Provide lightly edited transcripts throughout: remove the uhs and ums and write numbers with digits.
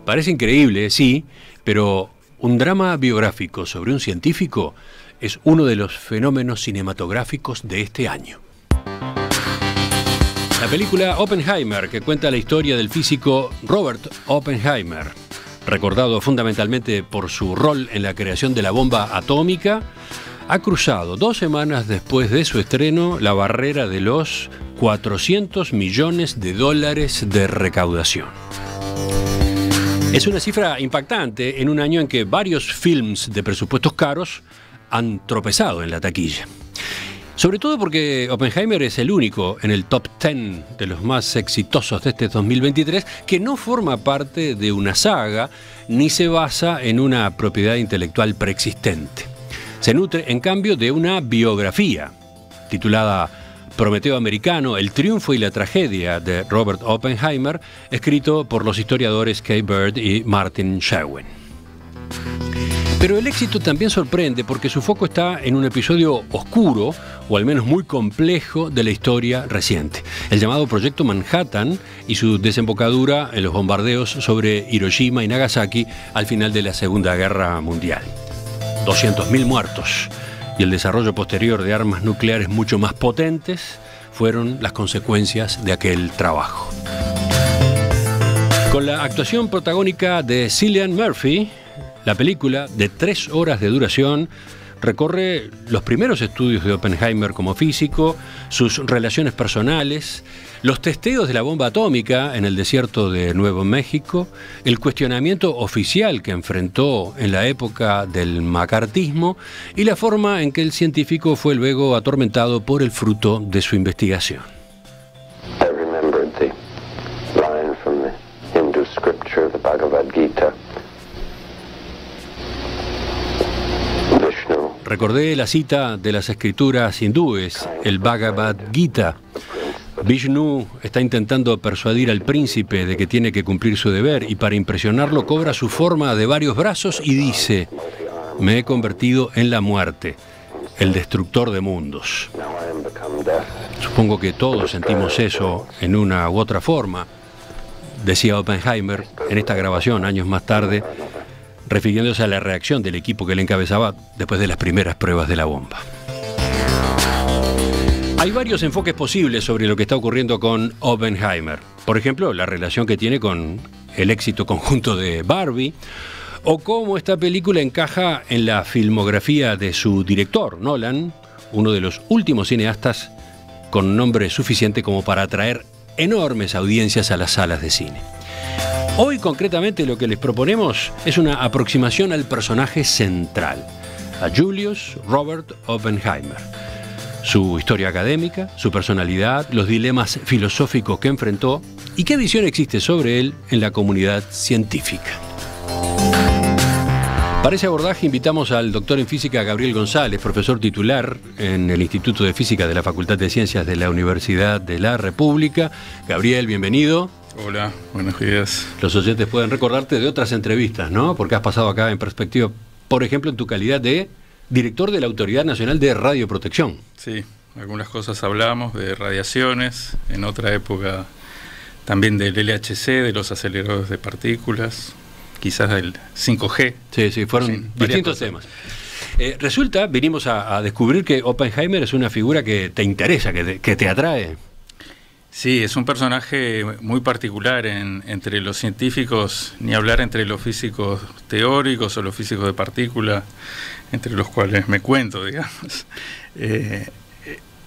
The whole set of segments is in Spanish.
Parece increíble, sí, pero un drama biográfico sobre un científico es uno de los fenómenos cinematográficos de este año. La película Oppenheimer, que cuenta la historia del físico Robert Oppenheimer, recordado fundamentalmente por su rol en la creación de la bomba atómica, ha cruzado 2 semanas después de su estreno la barrera de los $400 millones de recaudación. Es una cifra impactante en un año en que varios films de presupuestos caros han tropezado en la taquilla. Sobre todo porque Oppenheimer es el único en el top 10 de los más exitosos de este 2023 que no forma parte de una saga ni se basa en una propiedad intelectual preexistente. Se nutre, en cambio, de una biografía titulada Prometeo Americano, el triunfo y la tragedia de Robert Oppenheimer, escrito por los historiadores Kay Bird y Martin Sherwin. Pero el éxito también sorprende porque su foco está en un episodio oscuro, o al menos muy complejo, de la historia reciente, el llamado Proyecto Manhattan y su desembocadura en los bombardeos sobre Hiroshima y Nagasaki al final de la Segunda Guerra Mundial. 200.000 muertos y el desarrollo posterior de armas nucleares mucho más potentes fueron las consecuencias de aquel trabajo. Con la actuación protagónica de Cillian Murphy, la película, de 3 horas de duración, recorre los primeros estudios de Oppenheimer como físico, sus relaciones personales, los testeos de la bomba atómica en el desierto de Nuevo México, el cuestionamiento oficial que enfrentó en la época del macartismo y la forma en que el científico fue luego atormentado por el fruto de su investigación. I remembered the line from the Hindu scripture, the Bhagavad Gita. Recordé la cita de las escrituras hindúes, el Bhagavad Gita. Vishnu está intentando persuadir al príncipe de que tiene que cumplir su deber y para impresionarlo cobra su forma de varios brazos y dice: me he convertido en la muerte, el destructor de mundos. Supongo que todos sentimos eso en una u otra forma, decía Oppenheimer en esta grabación años más tarde, refiriéndose a la reacción del equipo que le encabezaba después de las primeras pruebas de la bomba. Hay varios enfoques posibles sobre lo que está ocurriendo con Oppenheimer. Por ejemplo, la relación que tiene con el éxito conjunto de Barbie, o cómo esta película encaja en la filmografía de su director, Nolan, uno de los últimos cineastas con nombre suficiente como para atraer enormes audiencias a las salas de cine. Hoy, concretamente, lo que les proponemos es una aproximación al personaje central, a Julius Robert Oppenheimer. Su historia académica, su personalidad, los dilemas filosóficos que enfrentó y qué visión existe sobre él en la comunidad científica. Para ese abordaje invitamos al doctor en física Gabriel González, profesor titular en el Instituto de Física de la Facultad de Ciencias de la Universidad de la República. Gabriel, bienvenido. Hola, buenos días. Los oyentes pueden recordarte de otras entrevistas, ¿no? Porque has pasado acá en Perspectiva, por ejemplo, en tu calidad de director de la Autoridad Nacional de Radioprotección. Sí, algunas cosas hablamos de radiaciones, en otra época también del LHC, de los aceleradores de partículas, quizás del 5G. Sí, fueron distintos temas. Resulta, vinimos a descubrir que Oppenheimer es una figura que te interesa, que te atrae. Sí, es un personaje muy particular entre los científicos, ni hablar entre los físicos teóricos o los físicos de partículas, entre los cuales me cuento, digamos.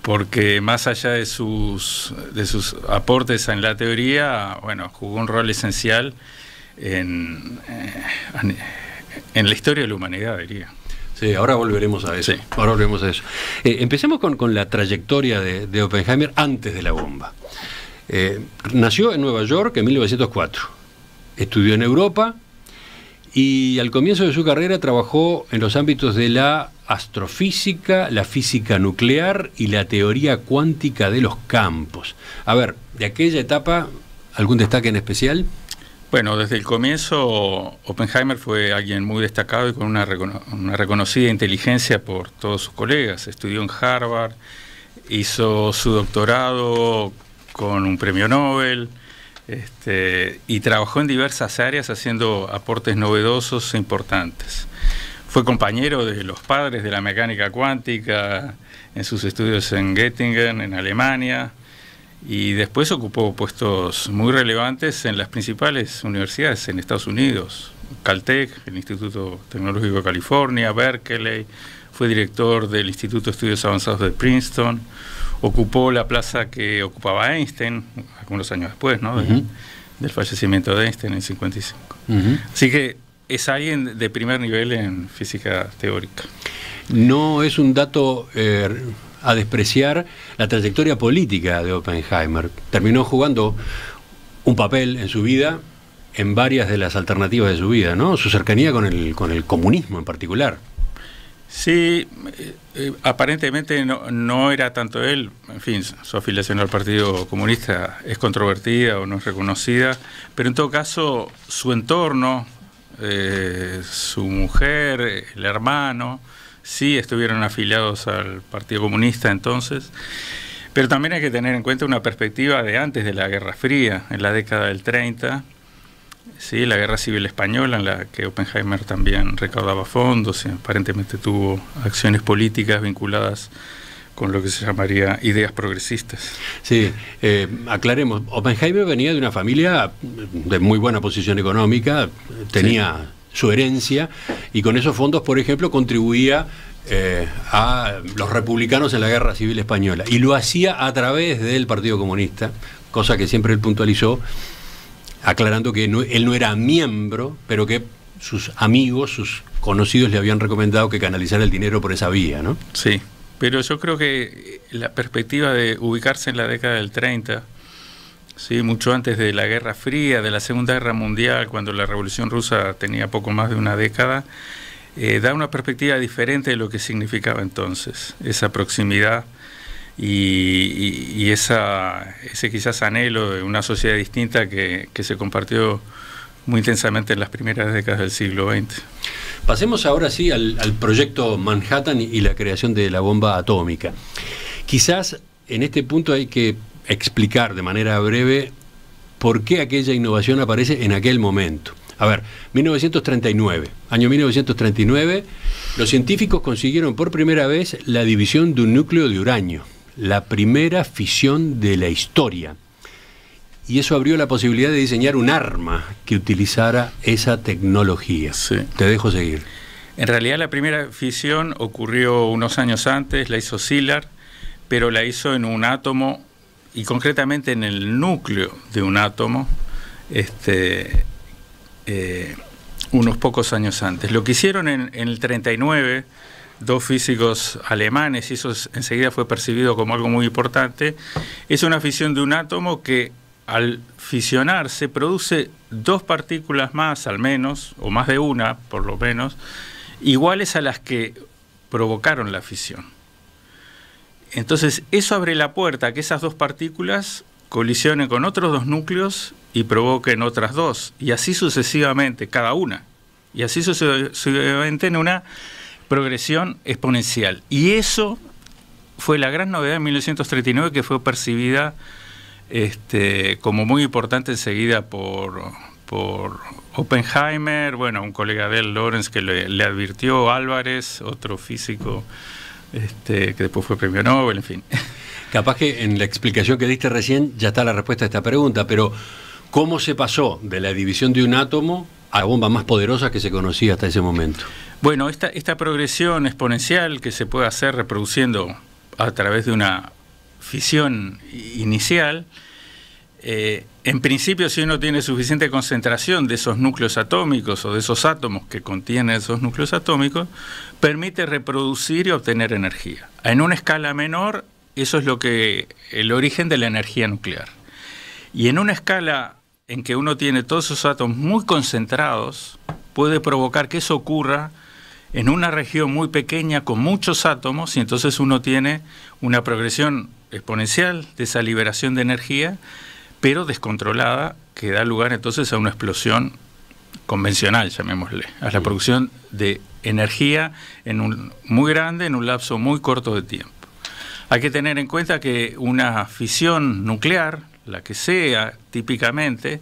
Porque más allá de sus aportes en la teoría, bueno, jugó un rol esencial en la historia de la humanidad, diría. Sí, ahora volveremos a eso. Sí. Ahora volveremos a eso. Empecemos con la trayectoria de Oppenheimer antes de la bomba. Nació en Nueva York en 1904. Estudió en Europa y al comienzo de su carrera trabajó en los ámbitos de la astrofísica, la física nuclear y la teoría cuántica de los campos. A ver, de aquella etapa, ¿algún destaque en especial? Bueno, desde el comienzo Oppenheimer fue alguien muy destacado y con una reconocida inteligencia por todos sus colegas. Estudió en Harvard, hizo su doctorado con un premio Nobel, y trabajó en diversas áreas haciendo aportes novedosos e importantes. Fue compañero de los padres de la mecánica cuántica en sus estudios en Göttingen, en Alemania, y después ocupó puestos muy relevantes en las principales universidades en Estados Unidos, Caltech, el Instituto Tecnológico de California, Berkeley, fue director del Instituto de Estudios Avanzados de Princeton, ocupó la plaza que ocupaba Einstein, algunos años después, ¿no? Del fallecimiento de Einstein en 1955. Así que es alguien de primer nivel en física teórica. No es un dato a despreciar la trayectoria política de Oppenheimer. Terminó jugando un papel en su vida en varias de las alternativas de su vida, ¿no? Su cercanía con el comunismo en particular. Sí, aparentemente no era tanto él, en fin, su afiliación al Partido Comunista es controvertida o no es reconocida, pero en todo caso su entorno, su mujer, el hermano, sí estuvieron afiliados al Partido Comunista entonces, pero también hay que tener en cuenta una perspectiva de antes de la Guerra Fría, en la década del 30, sí, la Guerra Civil Española, en la que Oppenheimer también recaudaba fondos y aparentemente tuvo acciones políticas vinculadas con lo que se llamaría ideas progresistas. Sí, aclaremos, Oppenheimer venía de una familia de muy buena posición económica, tenía su herencia, y con esos fondos, por ejemplo, contribuía a los republicanos en la Guerra Civil Española, y lo hacía a través del Partido Comunista, cosa que siempre él puntualizó, aclarando que él no era miembro, pero que sus amigos, sus conocidos le habían recomendado que canalizara el dinero por esa vía, ¿no? Sí, pero yo creo que la perspectiva de ubicarse en la década del 30, sí, mucho antes de la Guerra Fría, de la Segunda Guerra Mundial, cuando la Revolución Rusa tenía poco más de una década, da una perspectiva diferente de lo que significaba entonces esa proximidad y ese quizás anhelo de una sociedad distinta que se compartió muy intensamente en las primeras décadas del siglo XX. Pasemos ahora sí al proyecto Manhattan y la creación de la bomba atómica. Quizás en este punto hay que explicar de manera breve por qué aquella innovación aparece en aquel momento. A ver, 1939, año 1939, los científicos consiguieron por primera vez la división de un núcleo de uranio, la primera fisión de la historia. Y eso abrió la posibilidad de diseñar un arma que utilizara esa tecnología. Sí. Te dejo seguir. En realidad la primera fisión ocurrió unos años antes, la hizo Szilard, pero la hizo en un átomo, y concretamente en el núcleo de un átomo, unos pocos años antes. Lo que hicieron en el 39, dos físicos alemanes, y eso enseguida fue percibido como algo muy importante, es una fisión de un átomo que al fisionarse produce dos partículas más, al menos, o más de una, por lo menos, iguales a las que provocaron la fisión. Entonces, eso abre la puerta a que esas dos partículas colisionen con otros dos núcleos y provoquen otras dos, y así sucesivamente, cada una, y así sucesivamente en una progresión exponencial. Y eso fue la gran novedad en 1939, que fue percibida como muy importante enseguida por Oppenheimer, bueno, un colega de él, Lawrence, que le advirtió, Álvarez, otro físico que después fue premio Nobel, en fin. Capaz que en la explicación que diste recién ya está la respuesta a esta pregunta, pero ¿cómo se pasó de la división de un átomo a la bomba más poderosa que se conocía hasta ese momento? Bueno, esta progresión exponencial que se puede hacer reproduciendo a través de una fisión inicial, en principio, si uno tiene suficiente concentración de esos núcleos atómicos o de esos átomos que contienen esos núcleos atómicos, permite reproducir y obtener energía. En una escala menor, eso es el origen de la energía nuclear. Y en una escala en que uno tiene todos esos átomos muy concentrados, puede provocar que eso ocurra en una región muy pequeña con muchos átomos, y entonces uno tiene una progresión exponencial de esa liberación de energía, pero descontrolada, que da lugar entonces a una explosión convencional, llamémosle, a la producción de energía muy grande en un lapso muy corto de tiempo. Hay que tener en cuenta que una fisión nuclear, la que sea, típicamente,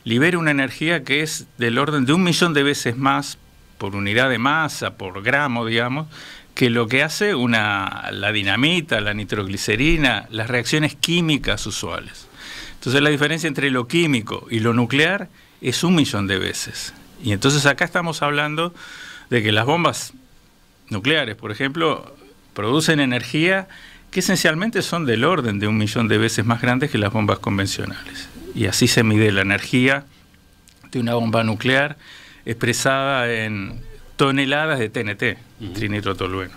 libera una energía que es del orden de 1.000.000 de veces más por unidad de masa, por gramo, digamos, que lo que hace la dinamita, la nitroglicerina, las reacciones químicas usuales. Entonces la diferencia entre lo químico y lo nuclear es 1.000.000 de veces. Y entonces acá estamos hablando de que las bombas nucleares, por ejemplo, producen energía que esencialmente son del orden de 1.000.000 de veces más grandes que las bombas convencionales. Y así se mide la energía de una bomba nuclear expresada en toneladas de TNT, trinitrotolueno.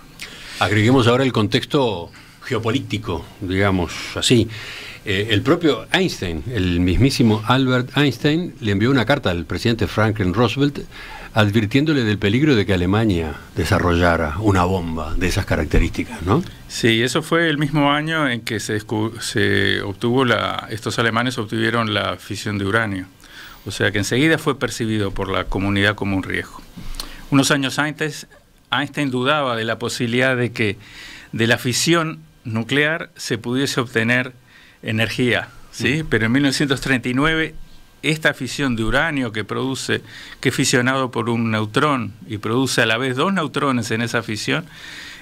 Agreguemos ahora el contexto geopolítico, digamos así. El propio Einstein, el mismísimo Albert Einstein, le envió una carta al presidente Franklin Roosevelt advirtiéndole del peligro de que Alemania desarrollara una bomba de esas características, ¿no? Sí, eso fue el mismo año en que se obtuvo estos alemanes obtuvieron la fisión de uranio. O sea que enseguida fue percibido por la comunidad como un riesgo. Unos años antes, Einstein dudaba de la posibilidad de que de la fisión nuclear se pudiese obtener energía, ¿sí? Pero en 1939 esta fisión de uranio que es fisionado por un neutrón y produce a la vez 2 neutrones en esa fisión,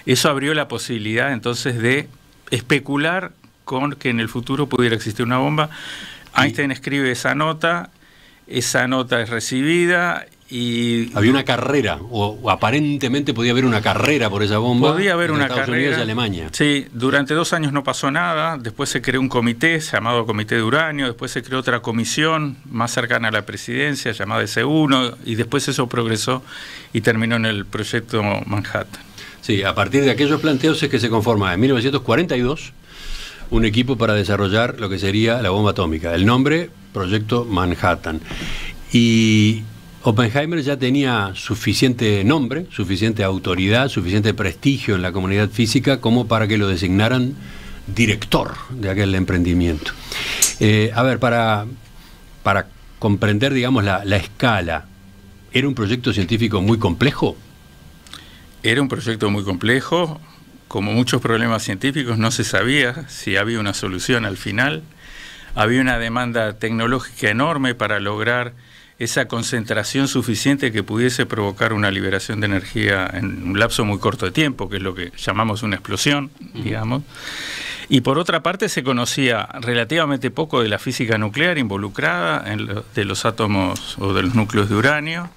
eso abrió la posibilidad entonces de especular con que en el futuro pudiera existir una bomba. Einstein escribe esa nota es recibida y... Había una carrera, o aparentemente podía haber una carrera por esa bomba. Podía haber una Estados carrera. Unidos y Alemania. Sí, durante 2 años no pasó nada, después se creó un comité llamado Comité de Uranio, después se creó otra comisión más cercana a la presidencia llamada S1, y después eso progresó y terminó en el proyecto Manhattan. Sí, a partir de aquellos planteos es que se conforma en 1942 un equipo para desarrollar lo que sería la bomba atómica. El nombre, Proyecto Manhattan. Y Oppenheimer ya tenía suficiente nombre, suficiente autoridad, suficiente prestigio en la comunidad física como para que lo designaran director de aquel emprendimiento. A ver, para comprender, digamos, la escala, ¿era un proyecto científico muy complejo? Era un proyecto muy complejo. Como muchos problemas científicos, no se sabía si había una solución al final. Había una demanda tecnológica enorme para lograr esa concentración suficiente que pudiese provocar una liberación de energía en un lapso muy corto de tiempo, que es lo que llamamos una explosión, digamos. Y por otra parte se conocía relativamente poco de la física nuclear involucrada de los átomos o de los núcleos de uranio.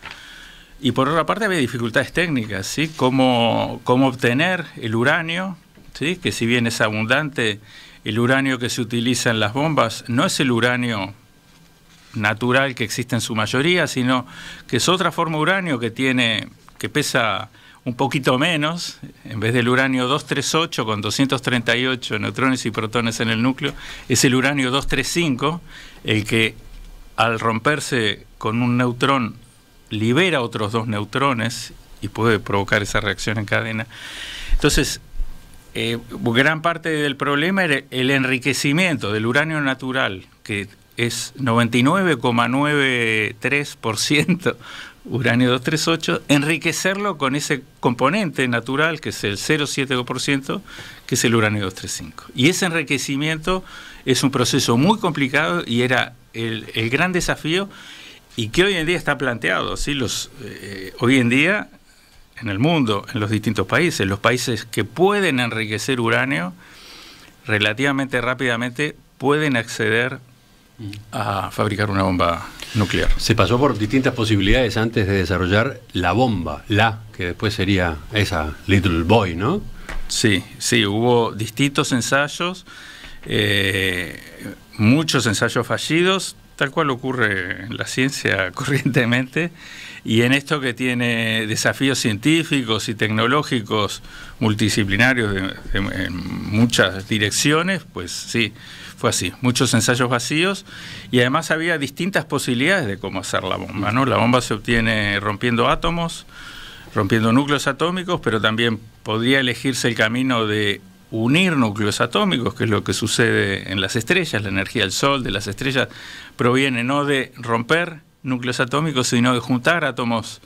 Y por otra parte había dificultades técnicas, ¿sí? Cómo obtener el uranio, ¿sí? Que si bien es abundante, el uranio que se utiliza en las bombas no es el uranio natural que existe en su mayoría, sino que es otra forma de uranio que pesa un poquito menos. En vez del uranio 238 con 238 neutrones y protones en el núcleo, es el uranio 235, el que al romperse con un neutrón libera otros 2 neutrones y puede provocar esa reacción en cadena. Entonces, gran parte del problema era el enriquecimiento del uranio natural, que es 99,93% uranio 238, enriquecerlo con ese componente natural, que es el 0,7%, que es el uranio 235. Y ese enriquecimiento es un proceso muy complicado y era el gran desafío, y que hoy en día está planteado, ¿sí? Hoy en día, en el mundo, en los distintos países, los países que pueden enriquecer uranio, relativamente rápidamente pueden acceder a fabricar una bomba nuclear. Se pasó por distintas posibilidades antes de desarrollar la bomba, que después sería esa Little Boy, ¿no? Sí, hubo distintos ensayos, muchos ensayos fallidos, tal cual ocurre en la ciencia corrientemente, y en esto que tiene desafíos científicos y tecnológicos multidisciplinarios en muchas direcciones, pues sí, fue así, muchos ensayos vacíos, y además había distintas posibilidades de cómo hacer la bomba, ¿no? La bomba se obtiene rompiendo átomos, rompiendo núcleos atómicos, pero también podría elegirse el camino de unir núcleos atómicos, que es lo que sucede en las estrellas. La energía del Sol, de las estrellas, proviene no de romper núcleos atómicos, sino de juntar átomos,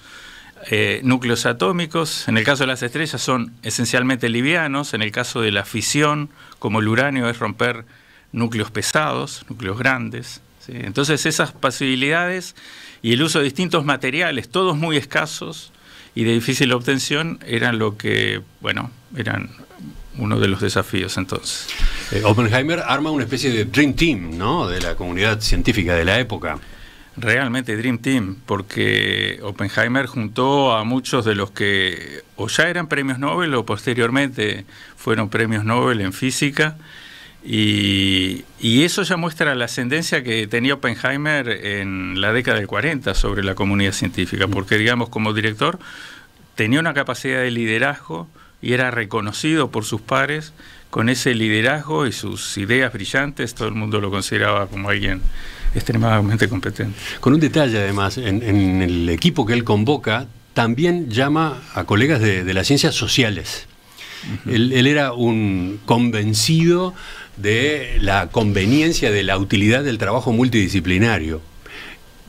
núcleos atómicos. En el caso de las estrellas son esencialmente livianos. En el caso de la fisión, como el uranio, es romper núcleos pesados, núcleos grandes, ¿sí? Entonces esas posibilidades y el uso de distintos materiales, todos muy escasos y de difícil obtención, eran lo que, bueno, eran uno de los desafíos entonces. Oppenheimer arma una especie de Dream Team, ¿no?, de la comunidad científica de la época. Realmente Dream Team, porque Oppenheimer juntó a muchos de los que o ya eran premios Nobel o posteriormente fueron premios Nobel en física, y eso ya muestra la ascendencia que tenía Oppenheimer en la década del 40 sobre la comunidad científica, porque digamos como director tenía una capacidad de liderazgo y era reconocido por sus pares con ese liderazgo y sus ideas brillantes. Todo el mundo lo consideraba como alguien extremadamente competente. Con un detalle además, en el equipo que él convoca, también llama a colegas de las ciencias sociales. Él era un convencido de la conveniencia, de la utilidad del trabajo multidisciplinario.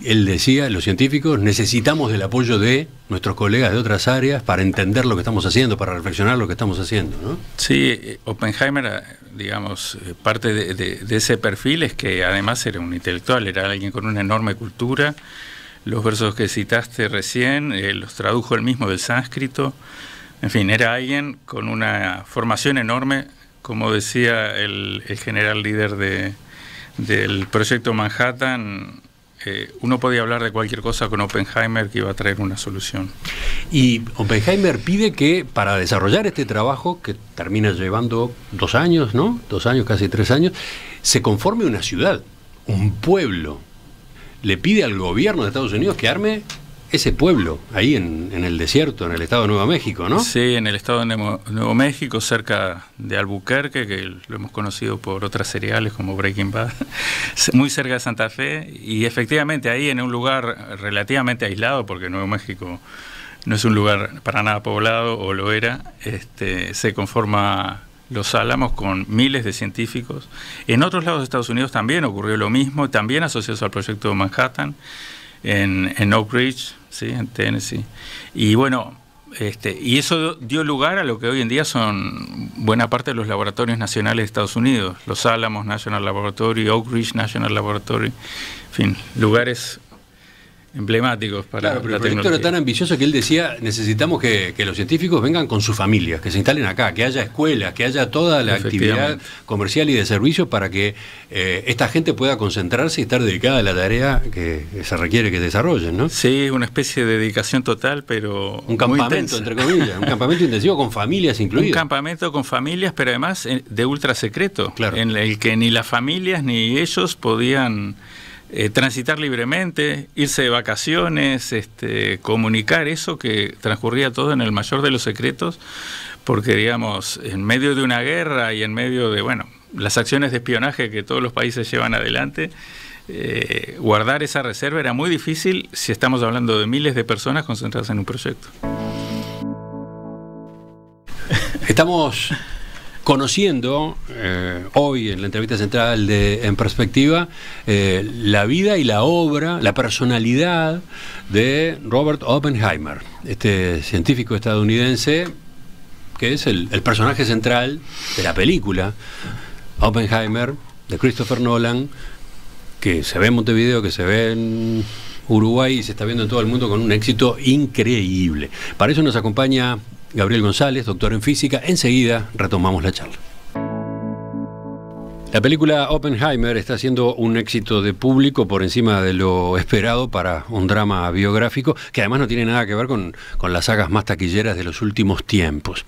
Él decía, los científicos necesitamos del apoyo de nuestros colegas de otras áreas para entender lo que estamos haciendo, para reflexionar lo que estamos haciendo, ¿no? Sí, Oppenheimer, digamos, parte de ese perfil es que además era un intelectual, era alguien con una enorme cultura. Los versos que citaste recién los tradujo él mismo del sánscrito. En fin, era alguien con una formación enorme, como decía el general líder del proyecto Manhattan. Uno podía hablar de cualquier cosa con Oppenheimer que iba a traer una solución. Y Oppenheimer pide que para desarrollar este trabajo, que termina llevando 2 años, ¿no? 2 años, casi 3 años, se conforme una ciudad, un pueblo. Le pide al gobierno de Estados Unidos que arme ese pueblo, ahí en el desierto, en el estado de Nuevo México, ¿no? Sí, en el estado de Nuevo México, cerca de Albuquerque, que lo hemos conocido por otras seriales como Breaking Bad, muy cerca de Santa Fe, y efectivamente ahí en un lugar relativamente aislado, porque Nuevo México no es un lugar para nada poblado, o lo era, se conforma Los Álamos con miles de científicos. En otros lados de Estados Unidos también ocurrió lo mismo, también asociados al proyecto Manhattan, en Oak Ridge, ¿sí?, en Tennessee. Y bueno, y eso dio lugar a lo que hoy en día son buena parte de los laboratorios nacionales de Estados Unidos, Los Álamos National Laboratory, Oak Ridge National Laboratory, en fin, lugares emblemáticos para claro, pero el proyecto era tan ambicioso que él decía, necesitamos que los científicos vengan con sus familias, que se instalen acá, que haya escuelas, que haya toda la actividad comercial y de servicios para que esta gente pueda concentrarse y estar dedicada a la tarea que se requiere que desarrollen, ¿no? Sí, una especie de dedicación total, pero un campamento, entre comillas, un campamento intensivo con familias incluidas. Un campamento con familias, pero además de ultra secreto, claro, en el que ni las familias ni ellos podían transitar libremente, irse de vacaciones, comunicar eso, que transcurría todo en el mayor de los secretos, porque digamos, en medio de una guerra y en medio de, bueno, las acciones de espionaje que todos los países llevan adelante, guardar esa reserva era muy difícil si estamos hablando de miles de personas concentradas en un proyecto. Estamos conociendo hoy en la entrevista central de En Perspectiva la vida y la obra, la personalidad de Robert Oppenheimer, este científico estadounidense que es el personaje central de la película Oppenheimer de Christopher Nolan, que se ve en Montevideo, que se ve en Uruguay y se está viendo en todo el mundo con un éxito increíble. Para eso nos acompaña Gabriel González, doctor en física. Enseguida retomamos la charla. La película Oppenheimer está siendo un éxito de público por encima de lo esperado para un drama biográfico que además no tiene nada que ver con las sagas más taquilleras de los últimos tiempos,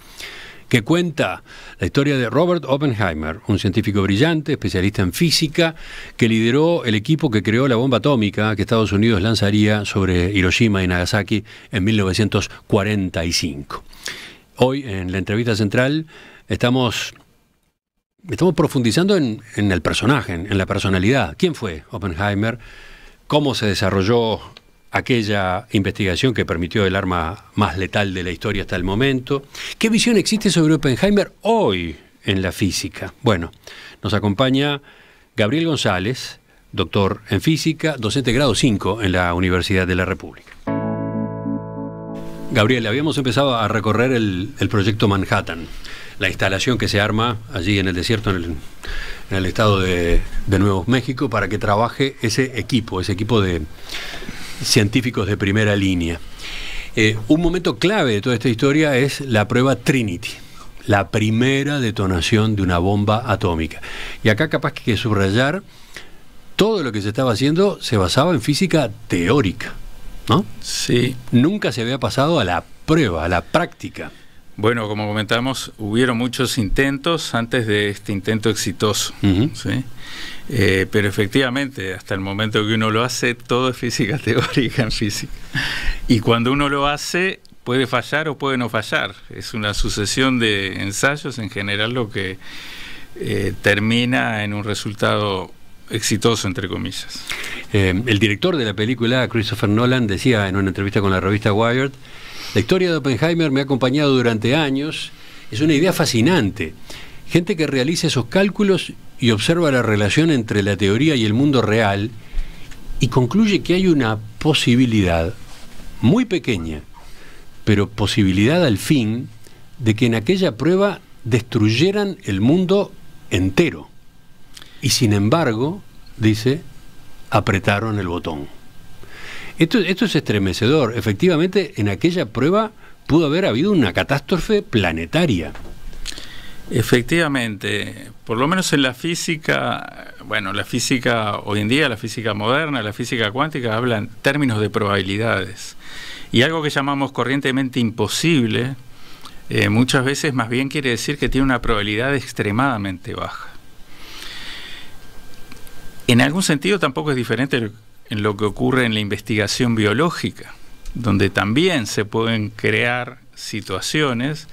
que cuenta la historia de Robert Oppenheimer, un científico brillante, especialista en física, que lideró el equipo que creó la bomba atómica que Estados Unidos lanzaría sobre Hiroshima y Nagasaki en 1945. Hoy, en la entrevista central, estamos profundizando en el personaje, en la personalidad. ¿Quién fue Oppenheimer? ¿Cómo se desarrolló aquella investigación que permitió el arma más letal de la historia hasta el momento? ¿Qué visión existe sobre Oppenheimer hoy en la física? Bueno, nos acompaña Gabriel González, doctor en física, docente grado 5 en la Universidad de la República. Gabriel, habíamos empezado a recorrer el proyecto Manhattan. la instalación que se arma allí en el desierto, en el estado de Nuevo México, para que trabaje ese equipo de científicos de primera línea. Un momento clave de toda esta historia es la prueba Trinity, la primera detonación de una bomba atómica. Y acá capaz que hay que subrayar, todo lo que se estaba haciendo se basaba en física teórica, ¿no? Sí. Nunca se había pasado a la prueba, a la práctica. Bueno, como comentamos, hubieron muchos intentos antes de este intento exitoso, ¿sí? Pero efectivamente, hasta el momento que uno lo hace, todo es física teórica en física. Y cuando uno lo hace, puede fallar o puede no fallar. Es una sucesión de ensayos, en general, lo que termina en un resultado exitoso, entre comillas. El director de la película, Christopher Nolan, decía en una entrevista con la revista Wired: la historia de Oppenheimer me ha acompañado durante años, es una idea fascinante. Gente que realiza esos cálculos y observa la relación entre la teoría y el mundo real y concluye que hay una posibilidad muy pequeña, pero posibilidad al fin, de que en aquella prueba destruyeran el mundo entero. Y sin embargo, dice, apretaron el botón. Esto es estremecedor. Efectivamente, en aquella prueba pudo haber habido una catástrofe planetaria. Efectivamente, por lo menos en la física, bueno, la física hoy en día, la física moderna, la física cuántica, habla en términos de probabilidades. Y algo que llamamos corrientemente imposible, muchas veces más bien quiere decir que tiene una probabilidad extremadamente baja. En algún sentido tampoco es diferente en lo que ocurre en la investigación biológica, donde también se pueden crear situaciones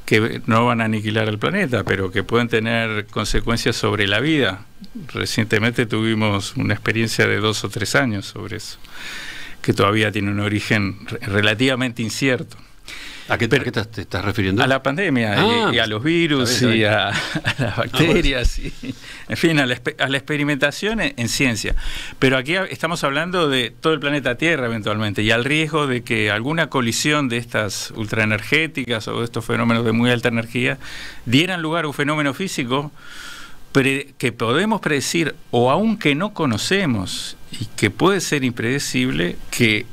que no van a aniquilar el planeta, pero que pueden tener consecuencias sobre la vida. Recientemente tuvimos una experiencia de 2 o 3 años sobre eso, que todavía tiene un origen relativamente incierto. ¿A qué te estás refiriendo? A la pandemia y a los virus y a las bacterias, y, en fin, a la experimentación en ciencia. Pero aquí estamos hablando de todo el planeta Tierra eventualmente, y al riesgo de que alguna colisión de estas ultraenergéticas o de estos fenómenos de muy alta energía dieran lugar a un fenómeno físico que podemos predecir, o aún que no conocemos, y que puede ser impredecible, que,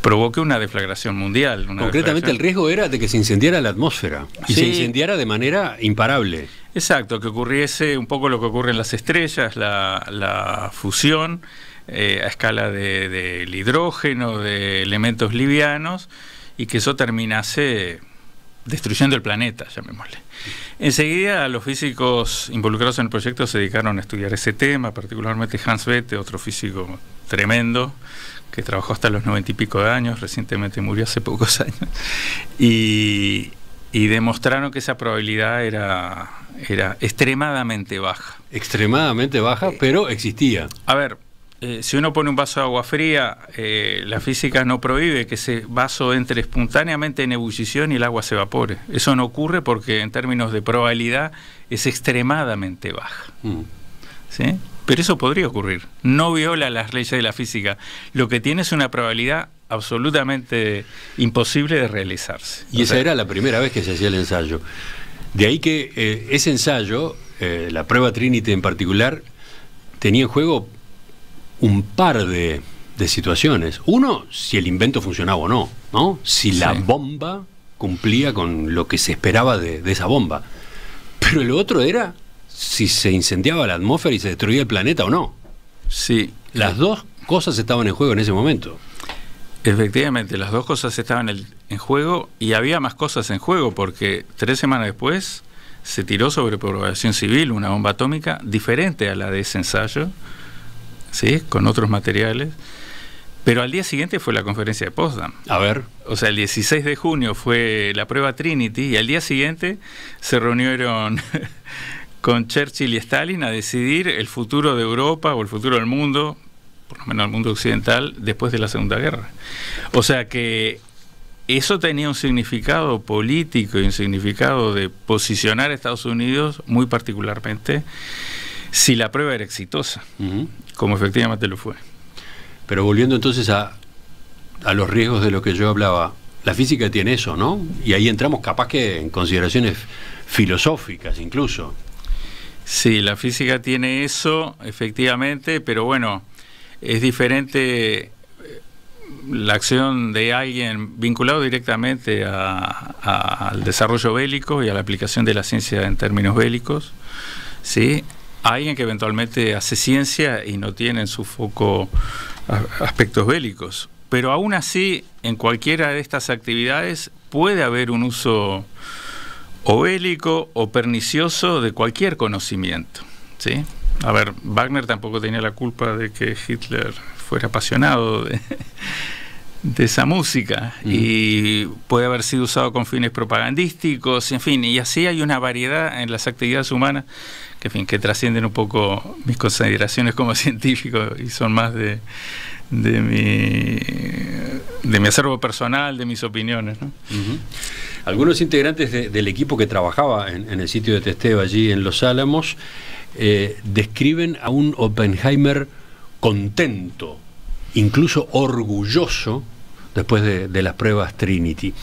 provoque una deflagración mundial. Concretamente el riesgo era de que se incendiara la atmósfera y se incendiara de manera imparable. Exacto, que ocurriese un poco lo que ocurre en las estrellas, la fusión a escala del hidrógeno, de elementos livianos, y que eso terminase destruyendo el planeta, llamémosle. Enseguida los físicos involucrados en el proyecto se dedicaron a estudiar ese tema, particularmente Hans Bethe, otro físico tremendo, que trabajó hasta los 90 y pico de años, recientemente murió hace pocos años, y demostraron que esa probabilidad era extremadamente baja. Extremadamente baja, pero existía. A ver, si uno pone un vaso de agua fría, la física no prohíbe que ese vaso entre espontáneamente en ebullición y el agua se evapore. Eso no ocurre porque en términos de probabilidad es extremadamente baja. ¿Sí? Pero eso podría ocurrir. No viola las leyes de la física. Lo que tiene es una probabilidad absolutamente imposible de realizarse. Y esa era la primera vez que se hacía el ensayo. De ahí que ese ensayo, la prueba Trinity en particular, tenía en juego un par de situaciones. Uno, si el invento funcionaba o no, ¿no? Si la bomba cumplía con lo que se esperaba de esa bomba. Pero el otro era si se incendiaba la atmósfera y se destruía el planeta o no. Sí. Las dos cosas estaban en juego en ese momento. Efectivamente, las dos cosas estaban en juego, y había más cosas en juego, porque 3 semanas después se tiró sobre población civil una bomba atómica diferente a la de ese ensayo, ¿sí? Con otros materiales. Pero al día siguiente fue la conferencia de Potsdam. A ver. O sea, el 16 de junio fue la prueba Trinity, y al día siguiente se reunieron con Churchill y Stalin a decidir el futuro de Europa o el futuro del mundo, por lo menos el mundo occidental, después de la Segunda Guerra. O sea que eso tenía un significado político y un significado de posicionar a Estados Unidos muy particularmente si la prueba era exitosa, como efectivamente lo fue. Pero volviendo entonces a los riesgos de lo que yo hablaba, la física tiene eso, ¿no? Y ahí entramos capaz que en consideraciones filosóficas incluso. Sí, la física tiene eso, efectivamente, pero bueno, es diferente la acción de alguien vinculado directamente al desarrollo bélico y a la aplicación de la ciencia en términos bélicos, ¿sí? Alguien que eventualmente hace ciencia y no tiene en su foco aspectos bélicos. Pero aún así, en cualquiera de estas actividades puede haber un uso o bélico o pernicioso de cualquier conocimiento, ¿sí? A ver, Wagner tampoco tenía la culpa de que Hitler fuera apasionado de esa música, y puede haber sido usado con fines propagandísticos, en fin, y así hay una variedad en las actividades humanas que, en fin, que trascienden un poco mis consideraciones como científico y son más de mi acervo personal, de mis opiniones, ¿no? Uh-huh. Algunos integrantes del equipo que trabajaba en el sitio de testeo allí en Los Álamos describen a un Oppenheimer contento, incluso orgulloso, después de las pruebas Trinity.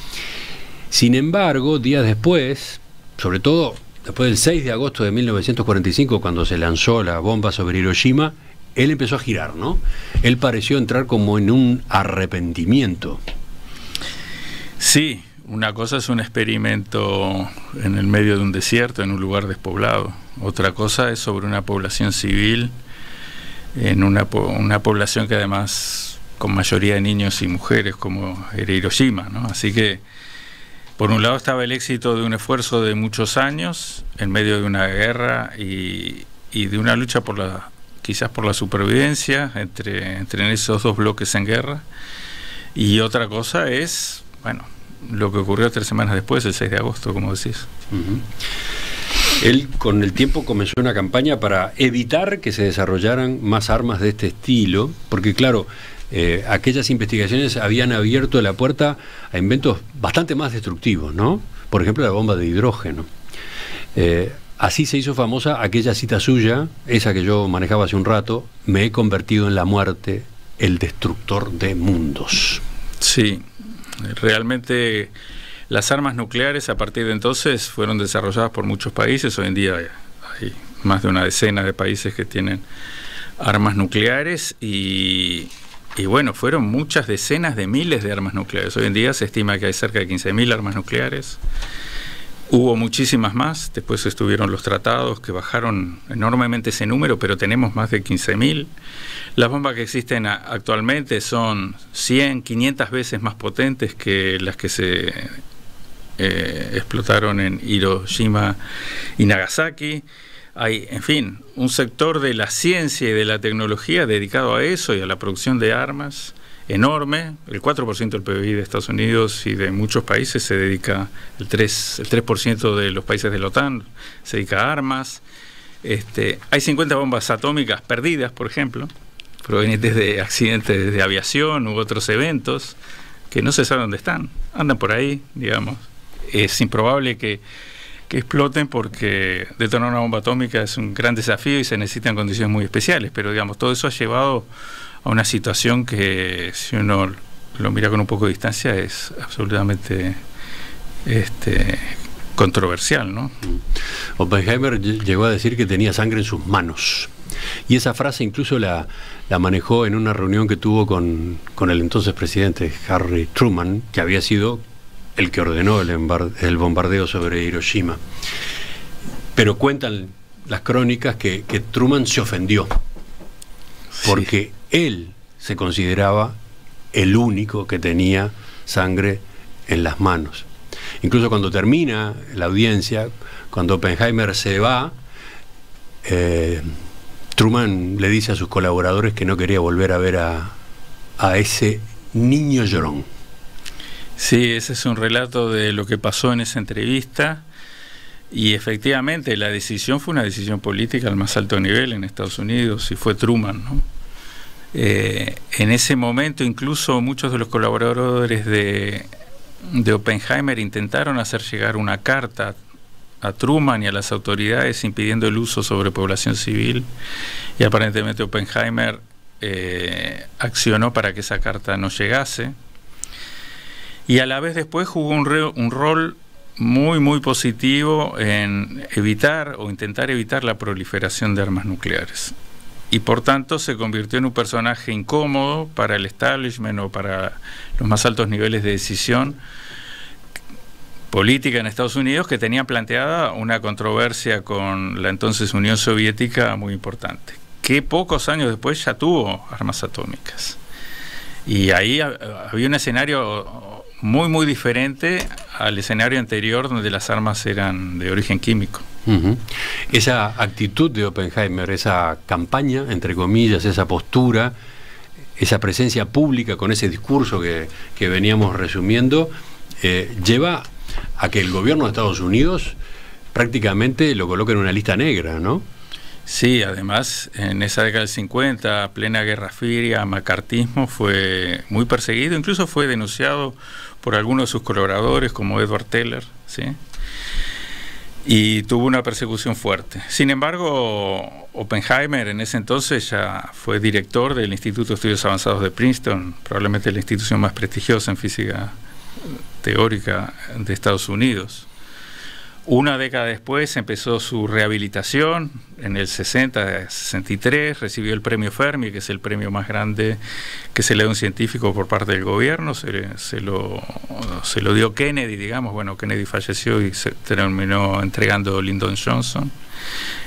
Sin embargo, días después, sobre todo después del 6 de agosto de 1945, cuando se lanzó la bomba sobre Hiroshima, él empezó a girar, ¿no? Él pareció entrar como en un arrepentimiento. Sí, una cosa es un experimento en el medio de un desierto, en un lugar despoblado. Otra cosa es sobre una población civil, en una población que además con mayoría de niños y mujeres, como era Hiroshima, ¿no? Así que por un lado estaba el éxito de un esfuerzo de muchos años en medio de una guerra y de una lucha quizás por la supervivencia entre esos dos bloques en guerra, y otra cosa es, bueno, lo que ocurrió 3 semanas después, el 6 de agosto, como decís. Uh-huh. Él con el tiempo comenzó una campaña para evitar que se desarrollaran más armas de este estilo, porque claro, aquellas investigaciones habían abierto la puerta a inventos bastante más destructivos, ¿no? Por ejemplo, la bomba de hidrógeno. Así se hizo famosa aquella cita suya, esa que yo manejaba hace un rato: me he convertido en la muerte, el destructor de mundos. Sí, realmente las armas nucleares a partir de entonces fueron desarrolladas por muchos países. Hoy en día hay más de una decena de países que tienen armas nucleares y bueno, fueron muchas decenas de miles de armas nucleares. Hoy en día se estima que hay cerca de 15.000 armas nucleares. Hubo muchísimas más, después estuvieron los tratados que bajaron enormemente ese número, pero tenemos más de 15.000. Las bombas que existen actualmente son 100, 500 veces más potentes que las que se explotaron en Hiroshima y Nagasaki. Hay, en fin, un sector de la ciencia y de la tecnología dedicado a eso y a la producción de armas enorme. El 4% del PIB de Estados Unidos y de muchos países se dedica, el 3% de los países de la OTAN se dedica a armas. Hay 50 bombas atómicas perdidas, por ejemplo, provenientes de accidentes de aviación u otros eventos que no se sabe dónde están, andan por ahí, digamos. Es improbable que exploten, porque detonar una bomba atómica es un gran desafío y se necesitan condiciones muy especiales, pero digamos, todo eso ha llevado a una situación que, si uno lo mira con un poco de distancia, es absolutamente controversial, ¿no? Oppenheimer llegó a decir que tenía sangre en sus manos, y esa frase incluso la manejó en una reunión que tuvo con el entonces presidente Harry Truman, que había sido el que ordenó el bombardeo sobre Hiroshima. Pero cuentan las crónicas que Truman se ofendió, porque él se consideraba el único que tenía sangre en las manos. Incluso cuando termina la audiencia, cuando Oppenheimer se va, Truman le dice a sus colaboradores que no quería volver a ver a ese niño llorón. Sí, ese es un relato de lo que pasó en esa entrevista, y efectivamente la decisión fue una decisión política al más alto nivel en Estados Unidos, y fue Truman, ¿no? En ese momento incluso muchos de los colaboradores de Oppenheimer intentaron hacer llegar una carta a Truman y a las autoridades impidiendo el uso sobre población civil, y aparentemente Oppenheimer accionó para que esa carta no llegase. y a la vez después jugó un rol muy, muy positivo en evitar o intentar evitar la proliferación de armas nucleares. Y por tanto se convirtió en un personaje incómodo para el establishment o para los más altos niveles de decisión política en Estados Unidos, que tenía planteada una controversia con la entonces Unión Soviética muy importante, que pocos años después ya tuvo armas atómicas. Y ahí había un escenario muy, muy diferente al escenario anterior, donde las armas eran de origen químico. Uh-huh. Esa actitud de Oppenheimer, esa campaña, entre comillas, esa postura, esa presencia pública con ese discurso que veníamos resumiendo, lleva a que el gobierno de Estados Unidos prácticamente lo coloque en una lista negra, ¿no? Sí, además, en esa década del 50, plena Guerra Fría, macartismo, fue muy perseguido, incluso fue denunciado por algunos de sus colaboradores, como Edward Teller, ¿sí? Y tuvo una persecución fuerte. Sin embargo, Oppenheimer en ese entonces ya fue director del Instituto de Estudios Avanzados de Princeton, probablemente la institución más prestigiosa en física teórica de Estados Unidos. Una década después empezó su rehabilitación, en el 63, recibió el premio Fermi, que es el premio más grande que se le da a un científico por parte del gobierno, se lo dio Kennedy, digamos. Bueno, Kennedy falleció y se terminó entregando Lyndon Johnson.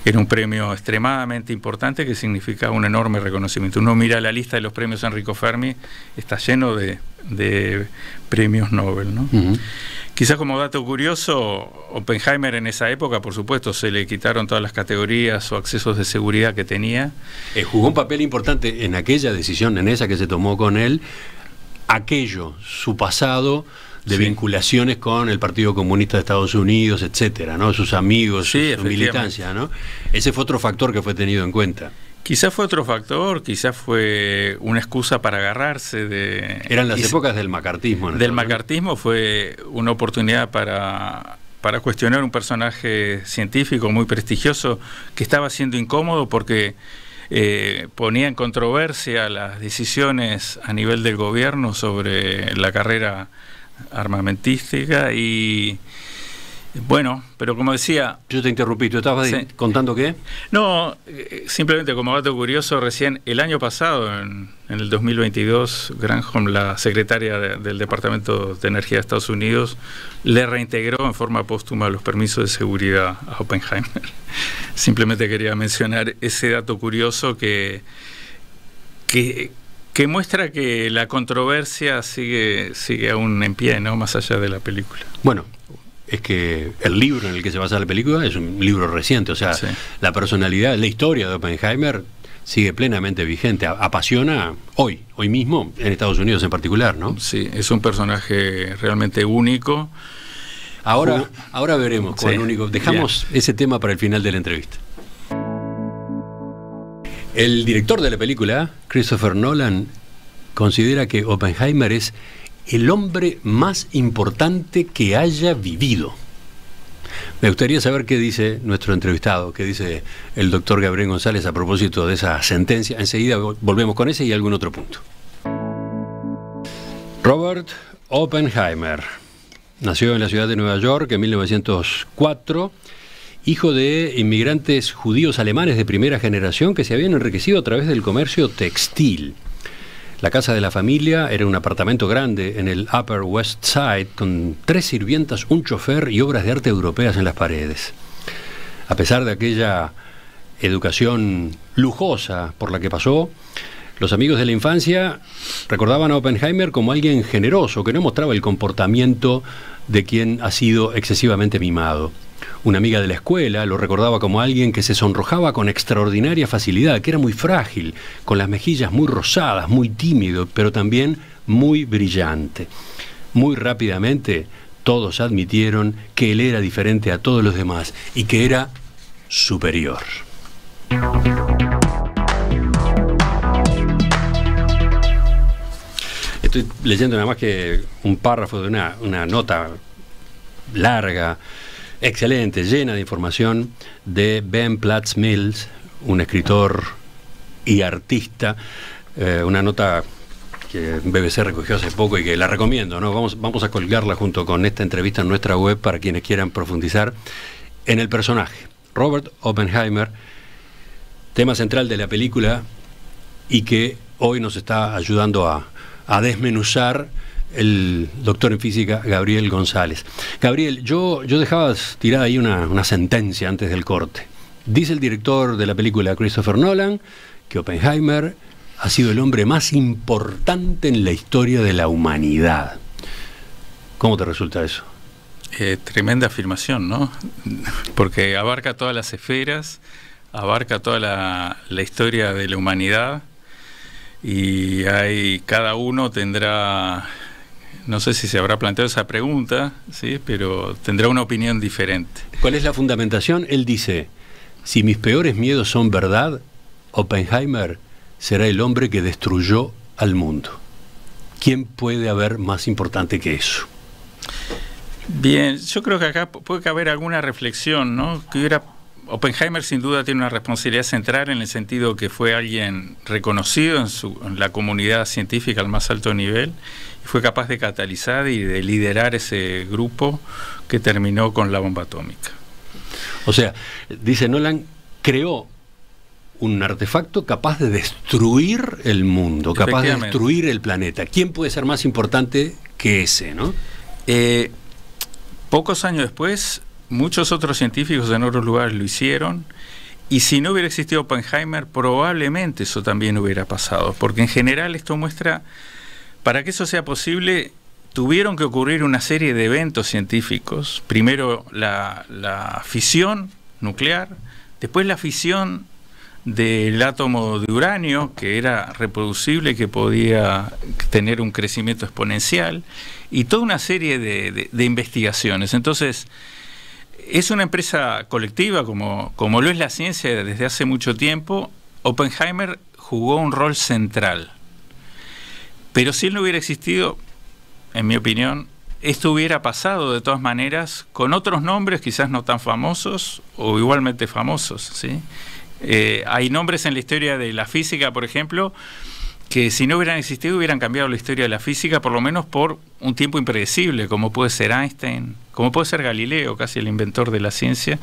Era un premio extremadamente importante que significaba un enorme reconocimiento. Uno mira la lista de los premios Enrico Fermi, está lleno de premios Nobel, ¿no? Uh-huh. Quizás como dato curioso, Oppenheimer en esa época, por supuesto, se le quitaron todas las categorías o accesos de seguridad que tenía. Jugó un papel importante en aquella decisión, en esa que se tomó con él, su pasado de vinculaciones con el Partido Comunista de Estados Unidos, etcétera, ¿no? Sus amigos, su militancia, ¿no? Ese fue otro factor que fue tenido en cuenta. Quizás fue otro factor, quizás fue una excusa para agarrarse de... Eran las épocas del macartismo. Del macartismo, fue una oportunidad para cuestionar un personaje científico muy prestigioso que estaba siendo incómodo porque ponía en controversia las decisiones a nivel del gobierno sobre la carrera armamentística y... Bueno, pero como decía... Yo te interrumpí, ¿tú estabas contando qué? No, simplemente como dato curioso, recién el año pasado, en el 2022, Granholm, la secretaria del Departamento de Energía de Estados Unidos, le reintegró en forma póstuma los permisos de seguridad a Oppenheimer. Simplemente quería mencionar ese dato curioso que muestra que la controversia sigue aún en pie, ¿no? Más allá de la película. Bueno, es que el libro en el que se basa la película es un libro reciente, o sea, la personalidad, la historia de Oppenheimer sigue plenamente vigente, apasiona hoy mismo, en Estados Unidos en particular, ¿no? Sí, es un personaje realmente único. Ahora veremos cuán único. Dejamos ese tema para el final de la entrevista. El director de la película, Christopher Nolan, considera que Oppenheimer es el hombre más importante que haya vivido. Me gustaría saber qué dice nuestro entrevistado, qué dice el doctor Gabriel González a propósito de esa sentencia. Enseguida volvemos con ese y algún otro punto. Robert Oppenheimer nació en la ciudad de Nueva York en 1904, hijo de inmigrantes judíos alemanes de primera generación que se habían enriquecido a través del comercio textil. La casa de la familia era un apartamento grande en el Upper West Side con 3 sirvientas, un chofer y obras de arte europeas en las paredes. A pesar de aquella educación lujosa por la que pasó, los amigos de la infancia recordaban a Oppenheimer como alguien generoso que no mostraba el comportamiento de quien ha sido excesivamente mimado. Una amiga de la escuela lo recordaba como alguien que se sonrojaba con extraordinaria facilidad, que era muy frágil, con las mejillas muy rosadas, muy tímido, pero también muy brillante. Muy rápidamente todos admitieron que él era diferente a todos los demás y que era superior. Estoy leyendo nada más que un párrafo de una nota larga, excelente, llena de información, de Ben Platts Mills, un escritor y artista, una nota que BBC recogió hace poco y que la recomiendo, ¿no? Vamos a colgarla junto con esta entrevista en nuestra web para quienes quieran profundizar en el personaje. Robert Oppenheimer, tema central de la película y que hoy nos está ayudando a desmenuzar el doctor en física Gabriel González. Gabriel, yo dejaba tirada ahí una sentencia antes del corte. Dice el director de la película, Christopher Nolan, que Oppenheimer ha sido el hombre más importante en la historia de la humanidad. ¿Cómo te resulta eso? Tremenda afirmación, ¿no? Porque abarca todas las esferas, abarca toda la historia de la humanidad, y cada uno tendrá, no sé si se habrá planteado esa pregunta, ¿sí? Pero tendrá una opinión diferente. ¿Cuál es la fundamentación? Él dice, si mis peores miedos son verdad, Oppenheimer será el hombre que destruyó al mundo. ¿Quién puede haber más importante que eso? Bien, yo creo que acá puede caber alguna reflexión, ¿no? Oppenheimer sin duda tiene una responsabilidad central en el sentido que fue alguien reconocido en la comunidad científica al más alto nivel y fue capaz de catalizar y de liderar ese grupo que terminó con la bomba atómica. O sea, dice Nolan, creó un artefacto capaz de destruir el mundo, capaz de destruir el planeta. ¿Quién puede ser más importante que ese, no? Pocos años después, muchos otros científicos en otros lugares lo hicieron, y si no hubiera existido Oppenheimer, probablemente eso también hubiera pasado, porque en general esto muestra, para que eso sea posible, tuvieron que ocurrir una serie de eventos científicos. Primero la fisión nuclear, después la fisión del átomo de uranio, que era reproducible, que podía tener un crecimiento exponencial, y toda una serie de investigaciones. Entonces, es una empresa colectiva, como lo es la ciencia desde hace mucho tiempo. Oppenheimer jugó un rol central. Pero si él no hubiera existido, en mi opinión, esto hubiera pasado de todas maneras, con otros nombres quizás no tan famosos o igualmente famosos, ¿sí? Hay nombres en la historia de la física, por ejemplo, que si no hubieran existido hubieran cambiado la historia de la física, por lo menos por un tiempo impredecible, como puede ser Einstein, como puede ser Galileo, casi el inventor de la ciencia,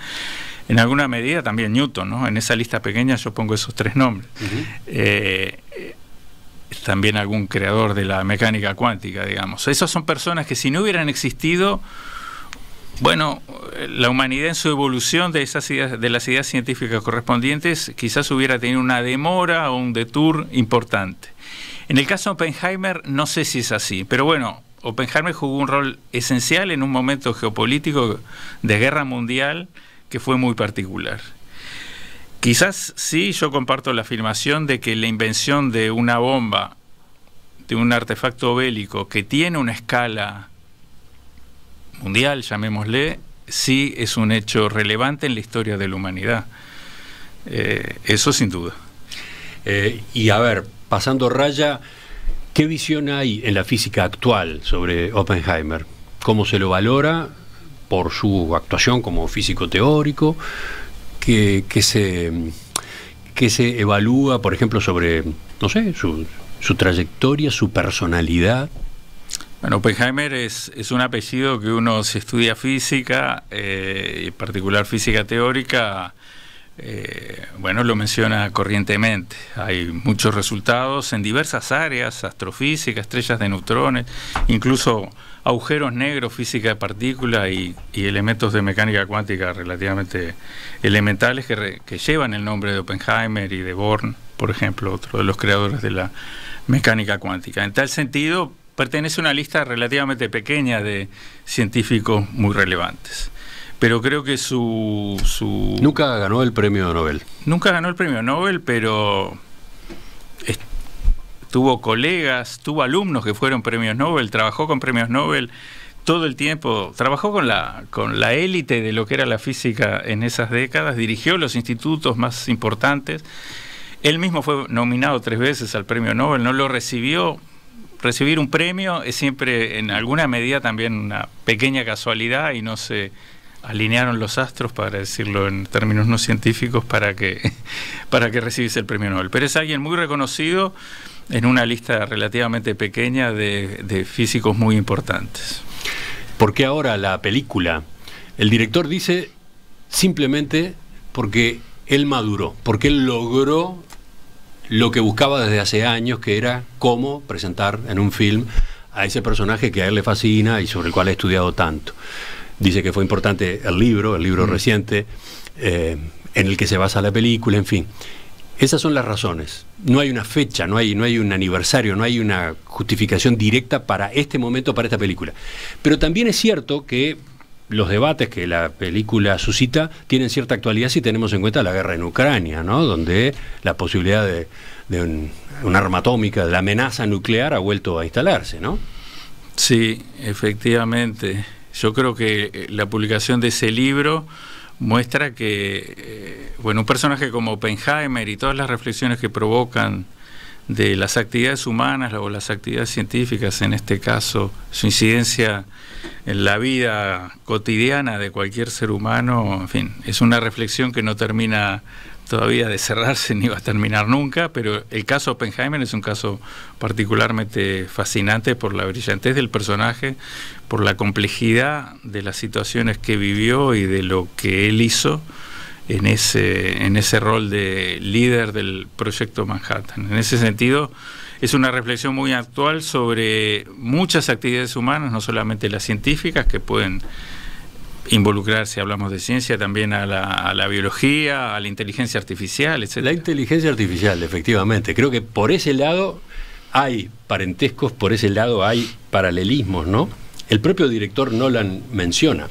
en alguna medida también Newton, ¿no? En esa lista pequeña yo pongo esos tres nombres. También algún creador de la mecánica cuántica, digamos. Esas son personas que si no hubieran existido, bueno, la humanidad en su evolución de esas ideas, de las ideas científicas correspondientes, quizás hubiera tenido una demora o un detour importante. En el caso de Oppenheimer, no sé si es así, pero bueno, Oppenheimer jugó un rol esencial en un momento geopolítico de guerra mundial que fue muy particular. Quizás sí, yo comparto la afirmación de que la invención de una bomba, de un artefacto bélico que tiene una escala mundial, llamémosle, sí es un hecho relevante en la historia de la humanidad. Eso sin duda. Y a ver, pasando raya, ¿qué visión hay en la física actual sobre Oppenheimer? ¿Cómo se lo valora por su actuación como físico teórico? ¿Qué se evalúa, por ejemplo, sobre, no sé, su trayectoria, su personalidad? Bueno, Oppenheimer es un apellido que uno, si estudia física, en particular física teórica, bueno, lo menciona corrientemente. Hay muchos resultados en diversas áreas, astrofísica, estrellas de neutrones, incluso agujeros negros, física de partículas y elementos de mecánica cuántica relativamente elementales que llevan el nombre de Oppenheimer y de Born, por ejemplo, otro de los creadores de la mecánica cuántica. En tal sentido, pertenece a una lista relativamente pequeña de científicos muy relevantes. Pero creo que Nunca ganó el premio Nobel. Nunca ganó el premio Nobel, pero tuvo colegas, tuvo alumnos que fueron premios Nobel, trabajó con premios Nobel todo el tiempo, trabajó con la élite de lo que era la física en esas décadas, dirigió los institutos más importantes. Él mismo fue nominado 3 veces al premio Nobel, no lo recibió. Recibir un premio es siempre en alguna medida también una pequeña casualidad y no se alinearon los astros, para decirlo en términos no científicos, para que recibiese el premio Nobel. Pero es alguien muy reconocido en una lista relativamente pequeña de físicos muy importantes. ¿Por qué ahora la película? El director dice simplemente porque él maduró, porque él logró lo que buscaba desde hace años, que era cómo presentar en un film a ese personaje que a él le fascina y sobre el cual ha estudiado tanto. Dice que fue importante el libro reciente, en el que se basa la película, en fin. Esas son las razones. No hay una fecha, no hay un aniversario, no hay una justificación directa para este momento, para esta película. Pero también es cierto que los debates que la película suscita tienen cierta actualidad si tenemos en cuenta la guerra en Ucrania, ¿no? Donde la posibilidad de un arma atómica, de la amenaza nuclear ha vuelto a instalarse, ¿no? Sí, efectivamente. Yo creo que la publicación de ese libro muestra que un personaje como Oppenheimer y todas las reflexiones que provocan de las actividades humanas o las actividades científicas, en este caso su incidencia en la vida cotidiana de cualquier ser humano, en fin, es una reflexión que no termina todavía de cerrarse ni va a terminar nunca, pero el caso Oppenheimer es un caso particularmente fascinante por la brillantez del personaje, por la complejidad de las situaciones que vivió y de lo que él hizo en ese rol de líder del proyecto Manhattan. En ese sentido, es una reflexión muy actual sobre muchas actividades humanas, no solamente las científicas, que pueden involucrar, si hablamos de ciencia, también a la biología, a la inteligencia artificial, etc. La inteligencia artificial, efectivamente. Creo que por ese lado hay parentescos, por ese lado hay paralelismos, ¿no? El propio director Nolan menciona,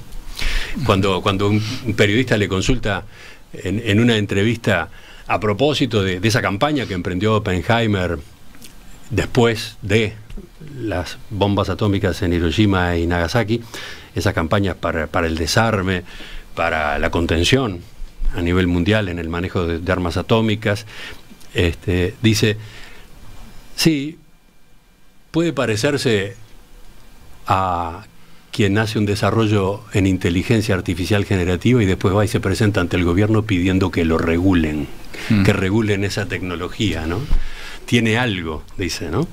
cuando un periodista le consulta en una entrevista a propósito de esa campaña que emprendió Oppenheimer después de las bombas atómicas en Hiroshima y Nagasaki, esas campañas para el desarme, para la contención a nivel mundial en el manejo de armas atómicas, dice, sí, puede parecerse a quien hace un desarrollo en inteligencia artificial generativa y después va y se presenta ante el gobierno pidiendo que lo regulen, que regulen esa tecnología, ¿no? Tiene algo, dice, ¿no?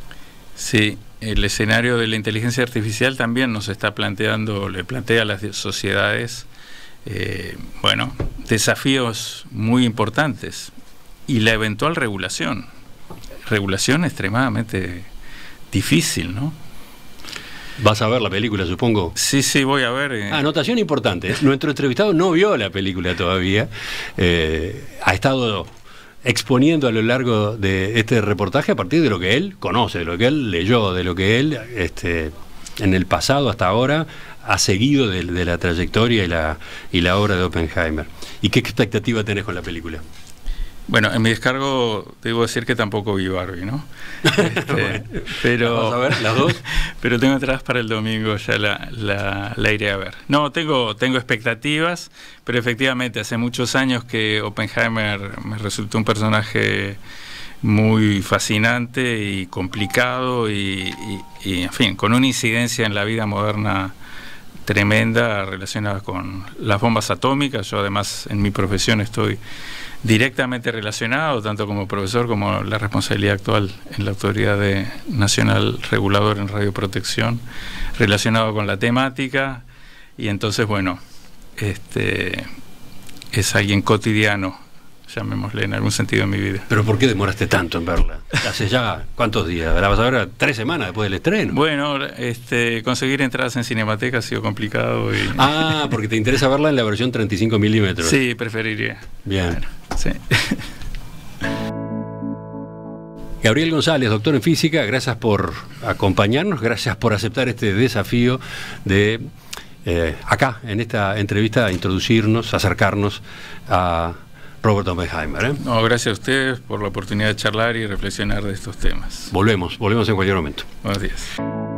Sí, el escenario de la inteligencia artificial también nos está planteando, le plantea a las sociedades, desafíos muy importantes, y la eventual regulación extremadamente difícil, ¿no? ¿Vas a ver la película, supongo? Sí, voy a ver. Anotación importante, nuestro entrevistado no vio la película todavía, ha estado exponiendo a lo largo de este reportaje a partir de lo que él conoce, de lo que él leyó, de lo que él en el pasado hasta ahora ha seguido de la trayectoria y la obra de Oppenheimer. ¿Y qué expectativa tenés con la película? Bueno, en mi descargo debo decir que tampoco vi Barbie, ¿no? Bueno, pero ¿vas a ver las dos? Pero tengo entradas para el domingo, ya la iré a ver. No, tengo expectativas, pero efectivamente hace muchos años que Oppenheimer me resultó un personaje muy fascinante y complicado y en fin, con una incidencia en la vida moderna tremenda relacionada con las bombas atómicas. Yo además en mi profesión estoy directamente relacionado, tanto como profesor como la responsabilidad actual en la Autoridad Nacional Reguladora en Radioprotección, relacionado con la temática, y entonces es alguien cotidiano, llamémosle en algún sentido en mi vida. ¿Pero por qué demoraste tanto en verla? Hace ya, ¿cuántos días? ¿La vas a ver 3 semanas después del estreno? Bueno, conseguir entradas en Cinemateca ha sido complicado. Porque te interesa verla en la versión 35 milímetros. Sí, preferiría. Bien. Bueno, sí. Gabriel González, doctor en física, gracias por acompañarnos, gracias por aceptar este desafío de acá, en esta entrevista, introducirnos, acercarnos a Robert Oppenheimer. No, gracias a ustedes por la oportunidad de charlar y reflexionar de estos temas. Volvemos en cualquier momento. Buenos días.